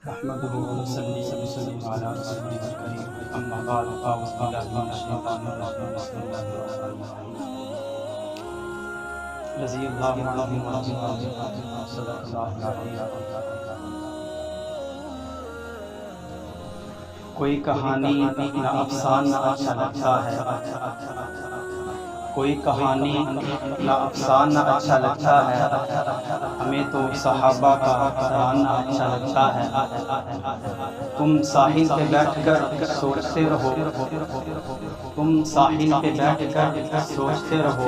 نحمده ونصلي وسلم على رسوله الكريم أما بعد فأعوذ بالله من الشيطان الرجيم بسم الله الرحمن الرحيم رضي الله عنهم ورضوا عنه صدق الله العظيم۔ کوئی کہانی نہ افسانہ اچھا لگتا ہے، کوئی کہانی نہ افسانہ اچھا لگتا ہے، ہمیں تو صحابہ کا ترانہ اچھا لگتا ہے۔ تم ساحل پہ بیٹھ کر سوچتے رہو، تم ساحل پہ بیٹھ کر سوچتے رہو،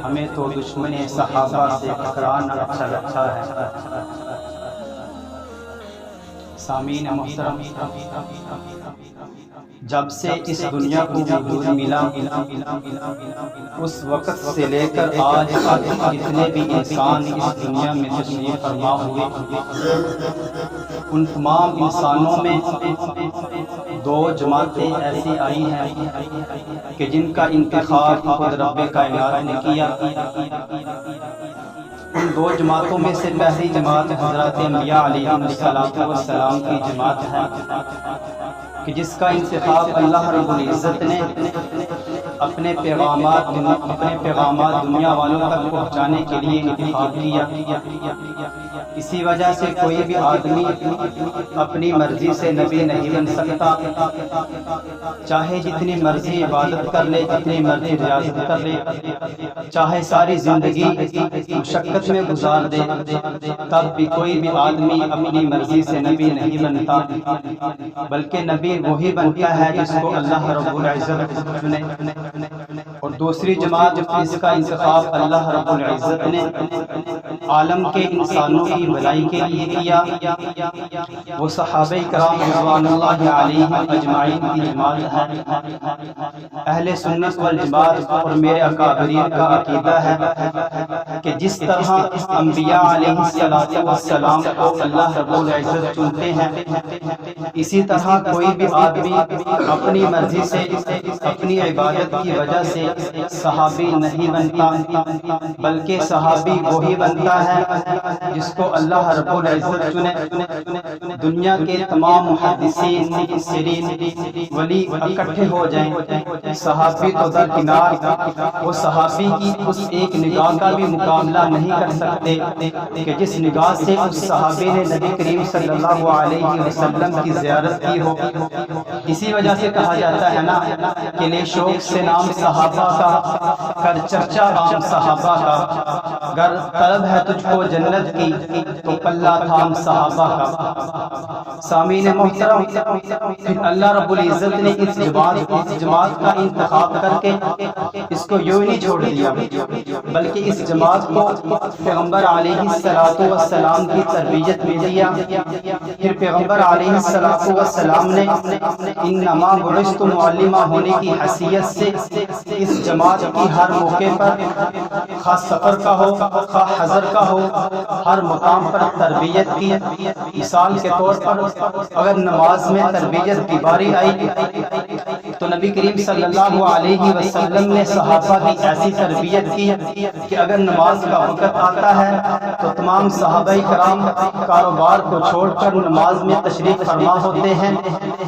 ہمیں تو دشمن صحابہ سے ٹکرانا اچھا لگتا ہے۔ سامعین محترم، جب سے اس دنیا کو وجود ملا، اس وقت سے لے کر آج تک جتنے بھی انسان اس دنیا میں تشریف فرما ہوئے، ان تمام انسانوں میں دو جماعتیں ایسی آئی ہیں کہ جن کا انتخاب خود رب کائنات نے کیا۔ ان دو جماعتوں میں سے پہلی جماعت حضرات انبیاء علیہ السلام کی جماعت ہے کہ جس کا انتخاب اللہ رب العزت نے اپنے پیغامات دنیا والوں تک پہنچانے کے لیے انتخاب کیا۔ اسی وجہ سے کوئی بھی آدمی اپنی مرضی سے نبی نہیں بن سکتا، چاہے جتنی مرضی عبادت کر لے، جتنی مرضی ریاضت کر لے، چاہے ساری زندگی مشقت میں گزار دے، تب بھی کوئی بھی آدمی اپنی مرضی سے نبی نہیں بنتا، بلکہ نبی وہی بنتا ہے جس کو اللہ رب العزت چنے۔ اور دوسری جماعت جس کا انتخاب اللہ رب العزت نے عالم کے انسانوں کی بھلائی کے لیے کیا، وہ صحابہ کرام رضوان اللہ علیہم اجمعین کی جماعت ہے۔ اہل سنت والجماعت اور میرے اکابرین کا عقیدہ ہے کہ جس طرح انبیاء علیہ السلام کو اللہ رب العزت چنتے ہیں، اسی طرح کوئی بھی آدمی اپنی مرضی سے، اپنی عبادت کی وجہ سے صحابی نہیں بنتا، بلکہ صحابی وہی بنتا ہے جس کو اللہ رب العزت چنے۔ دنیا کے تمام محدثین، مفسرین، ولی اکٹھے ہو جائیں، صحابی تو درکنار، وہ صحابی کی اس ایک نگاہ کا بھی مقابلہ نہیں کر سکتے کہ جس نگاہ سے اس صحابی نے نبی کریم صلی اللہ علیہ وسلم کی زیارت کی ہو۔ اسی وجہ سے کہا جاتا ہے نا کہ لے شوق سے نام صحابہ کا، کر چرچا عام صحابہ کا، گر طلب ہے تجھ کو جنت کی تو پلہ تھام صحابہ کا۔ سامعین محترم، پھر اللہ رب العزت نے اس جماعت کا انتخاب کر کے اس کو یوں نہیں چھوڑ دیا، بلکہ اس جماعت کو پیغمبر علیہ السلام کی تربیت میں دیا۔ پھر پیغمبر علیہ السلام نے انما بعثت معلمہ ہونے کی حیثیت سے اس جماعت کی ہر موقع پر، خواہ سفر کا ہو، خواہ حضر کا ہو، ہر مقام پر تربیت کی۔ مثال کے طور پر اگر نماز میں تربیت کی باری آئی تو نبی کریم صلی اللہ علیہ وسلم نے صحابہ کی ایسی تربیت کی کہ اگر نماز کا وقت آتا ہے تو تمام صحابہ کرام کاروبار کو چھوڑ کر نماز میں تشریف فرما ہوتے ہیں۔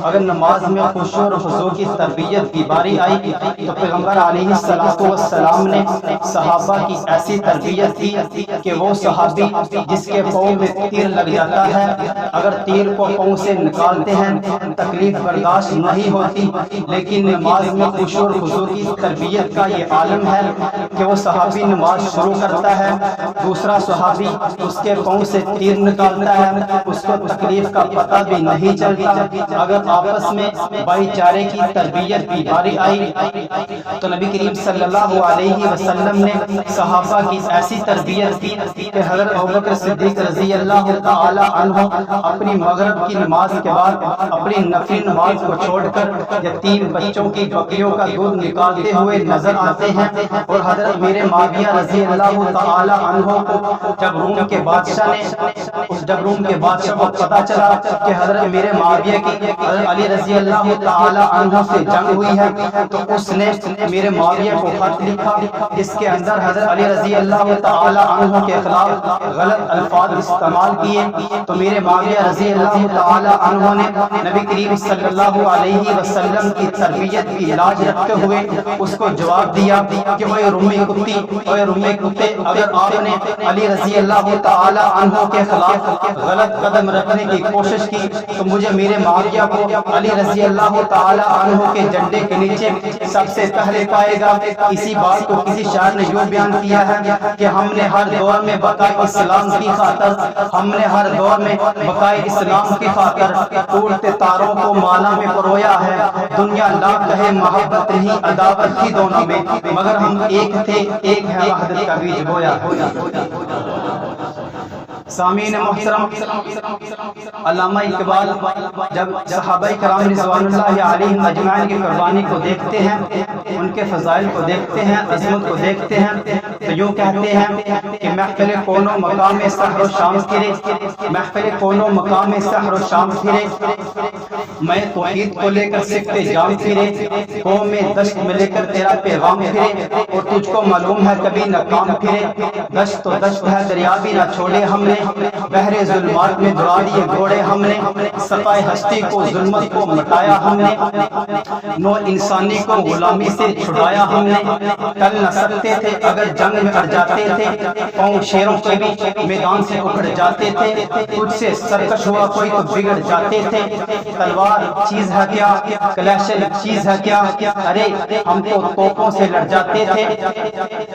اگر نماز میں خشوع و خضوع کی تربیت کی باری آئی تو پیغمبر علیہ السلام نے صحابہ کی ایسی تربیت کی کہ وہ صحابی جس کے پاؤں میں تیر لگ جاتا ہے، اگر تیر کو پاؤں سے نکالتے ہیں تکلیف برداشت نہیں ہوتی، لیکن نماز میں خشوع و خضوع کی تربیت کا یہ عالم ہے کہ وہ صحابی نماز شروع کرتا ہے، دوسرا صحابی اس کے پاؤں سے تیر نکالتا ہے، اس کو تکلیف کا پتہ بھی نہیں چلتا۔ اگر آپس میں بھائی چارے کی تربیت کی باری آئی تو نبی کریم صلی اللہ علیہ وسلم نے صحابہ کی ایسی تربیت کی کہ حضرت ابوبکر صدیق رضی اللہ تعالی عنہ اپنی مغرب کی نماز کے بعد اپنی نفلی نماز کو چھوڑ کر یتیم بچوں کی بکریوں کا دودھ نکالتے ہوئے نظر آتے ہیں۔ اور حضرت امیر معاویہ رضی اللہ تعالی عنہ کو جب روم کے بادشاہ کو پتہ چلا کہ حضرت امیر معاویہ کی حضرت علی رضی اللہ تعالی عنہ سے جنگ ہوئی ہے تو اس نے میرے معاویہ کو خط لکھا جس کے اندر حضرت علی رضی اللہ تعالی عنہ کے خلاف غلط الفاظ استعمال کیے، تو میرے معاویہ رضی اللہ تعالی عنہ نے نبی کریم صلی اللہ علیہ وسلم کی تربیت کی لاج رکھتے ہوئے اس کو جواب دیا کہ اوے رمی کتی، اوے رمی کتے، اگر آپ نے علی رضی اللہ تعالی عنہ کے خلاف غلط قدم رکھنے کی کوشش کی تو مجھے میرے معاویہ کو علی رضی اللہ تعالی عنہ کے جھنڈے کے نیچے سب سے پہلے پائے گا۔ اسی بات کو کسی شاعر نے یوں بیان کیا ہے کہ ہم نے ہر دور میں بقائے اسلام کی خاطر، ہم نے ہر دور میں بقائے اسلام کی خاطر ٹوٹتے تاروں کو مالا میں پرویا ہے، دنیا لاکھ کہے محبت نہیں عداوت تھی دونوں میں، مگر ہم ایک تھے، ایک ہے وحدت کا بیج بویا۔ سامعین محترم، علامہ اقبال جب صحابہ کرام رضوان اللہ علیہم اجمعین کی قربانی کو دیکھتے ہیں، ان کے فضائل کو دیکھتے ہیں، عظمت کو دیکھتے ہیں، تو یوں کہتے ہیں کہ محفل کون و مقام سحر و شام پھرے، محفل کون و مقام سحر و شام پھرے، میں توحید کو لے کر سکتے جام پھرے، قوم میں دشت میں لے کر تیرا پیغام پھرے، اور تجھ کو معلوم ہے کبھی نہ کام پھرے، دشت تو دشت ہے دریا بھی نہ چھوڑے ہم نے، بحر ظلمات میں دوڑا دیے گھوڑے ہم نے، سفائے ہستی کو ظلمت کو مٹایا ہم نے، نو انسانی کو غلامی سے چھڑایا ہم نے، ٹل نہ سکتے تھے اگر جنگ میں اڑ جاتے تھے، پاؤں شیروں کے بھی میدان سے اکھڑ جاتے تھے، تجھ سے سرکش ہوا کوئی تو بگڑ جاتے تھے، تلوار چیز ہے کیا، کلیشن چیز ہے کیا، ارے ہم تو توپوں سے لڑ جاتے تھے،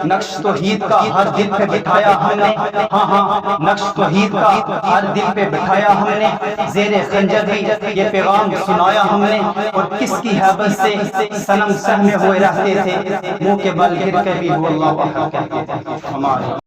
نقش توحید کا ہر دل پہ بٹھایا ہم نے، ہاں ہاں نقش توحید کا ہر دل پہ بٹھایا ہم نے، زیر خنجر بھی یہ پیغام سنایا ہم نے، اور کس کی حیبت سے صنم سہمے ہوئے رہتے تھے، منہ کے بل گر کے بھی وہ اللہ اکبر کہتے تھے ہمارے